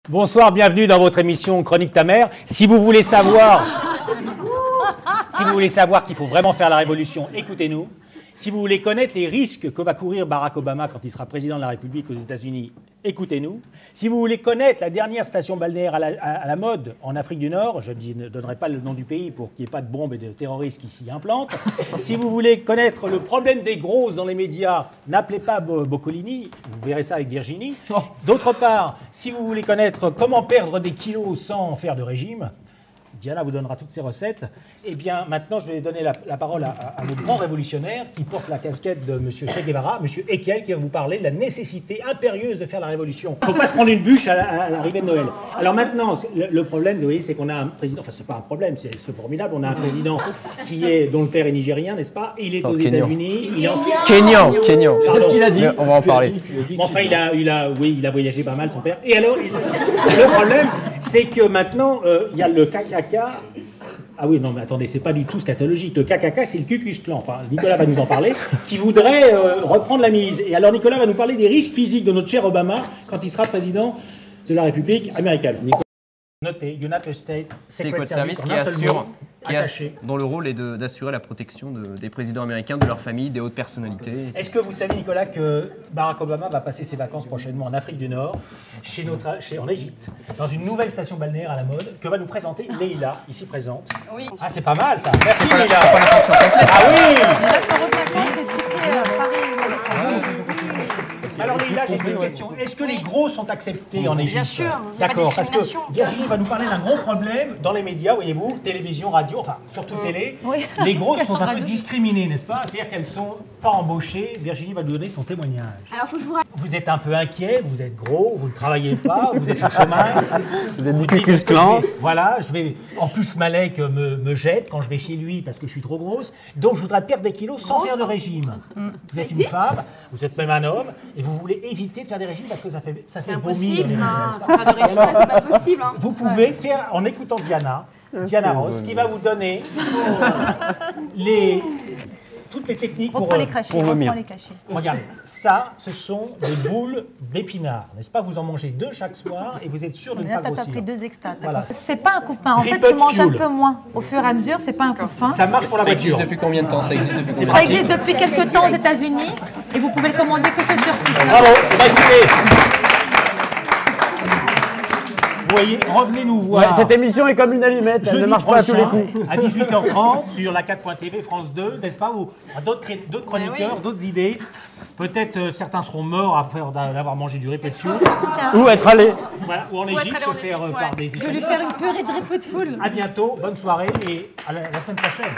Bonsoir, bienvenue dans votre émission Chronique ta mère. Si vous voulez savoir qu'il faut vraiment faire la révolution, écoutez-nous. Si vous voulez connaître les risques que va courir Barack Obama quand il sera président de la République aux États-Unis, écoutez-nous. Si vous voulez connaître la dernière station balnéaire à la mode en Afrique du Nord, je ne donnerai pas le nom du pays pour qu'il n'y ait pas de bombes et de terroristes qui s'y implantent. Si vous voulez connaître le problème des grosses dans les médias, n'appelez pas Boccolini, vous verrez ça avec Virginie. D'autre part, si vous voulez connaître comment perdre des kilos sans faire de régime, Diana vous donnera toutes ces recettes. Eh bien, maintenant, je vais donner la parole à notre grand révolutionnaire qui porte la casquette de M. Che Guevara, M. Ekel, qui va vous parler de la nécessité impérieuse de faire la révolution. Il ne faut pas se prendre une bûche à l'arrivée de Noël. Alors maintenant, le problème, vous voyez, c'est qu'on a un président, enfin, c'est pas un problème, c'est formidable, on a un président dont le père est nigérien, n'est-ce pas? Il est aux États-Unis. Kényan. C'est ce qu'il a dit. On va en parler. Enfin, il a voyagé pas mal, son père. Et alors, le problème, c'est que maintenant, il y a le KKK. Ah oui, non, mais attendez, c'est pas du tout scatologique. Le KKK, c'est le Ku Klux Klan. Enfin, Nicolas va nous en parler, qui voudrait reprendre la mise. Et alors, Nicolas va nous parler des risques physiques de notre cher Obama quand il sera président de la République américaine. Notez, United States Secret Service dont le rôle est d'assurer la protection des présidents américains, de leur famille, des hautes personnalités. Est-ce que vous savez, Nicolas, que Barack Obama va passer ses vacances prochainement en Afrique du Nord, en Égypte, dans une nouvelle station balnéaire à la mode, que va nous présenter Leïla, ici présente. Oui. Ah, c'est pas mal, ça. Merci, Leïla. Ah oui. Alors Leïla, j'ai une question. Est-ce que les gros sont acceptés en Égypte? Bien sûr. D'accord, parce que Virginie va nous parler d'un gros problème dans les médias, voyez-vous, télévision, radio, enfin surtout télé. Oui. Les grosses sont un peu discriminées, n'est-ce pas? C'est-à-dire qu'elles sont pas embauchées. Virginie va nous donner son témoignage. Alors faut que je vous Vous êtes un peu inquiet, vous êtes gros, vous ne travaillez pas, vous êtes au chômage. Vous êtes du Ku Klux Klan. Voilà, en plus Malek me jette quand je vais chez lui parce que je suis trop grosse. Donc je voudrais perdre des kilos sans faire de régime. Vous êtes une femme, vous êtes même un homme, et vous voulez éviter de faire des régimes parce que ça fait c'est impossible, ça. Faire de régime, c'est pas possible. Hein. Vous pouvez faire en écoutant Diana Ross, qui va vous donner toutes les techniques pour vomir. Regardez, ça, ce sont des boules d'épinards, n'est-ce pas? Vous en mangez 2 chaque soir et vous êtes sûr de ne pas grossir. Tu as pris 2 extas. Voilà. C'est pas un coup de faim. En fait, tu manges un peu moins au fur et à mesure. C'est pas un coup de faim. Ça marche pour la voiture. Ça existe depuis combien de temps? Ça existe depuis quelques temps aux États-Unis et vous pouvez le commander que ce sur site. Bravo. Écoutez. Vous voyez, revenez nous voir. Ouais, cette émission est comme une allumette, elle ne marche pas à tous les coups. À 18h30 sur la 4.tv, France 2, n'est-ce pas? Ou d'autres chroniqueurs, d'autres idées. Peut-être certains seront morts d'avoir mangé du répétition. Ou être allés. Voilà, ou en Égypte, par des Je vais lui faire une purée de répétition. À bientôt, bonne soirée et à la semaine prochaine.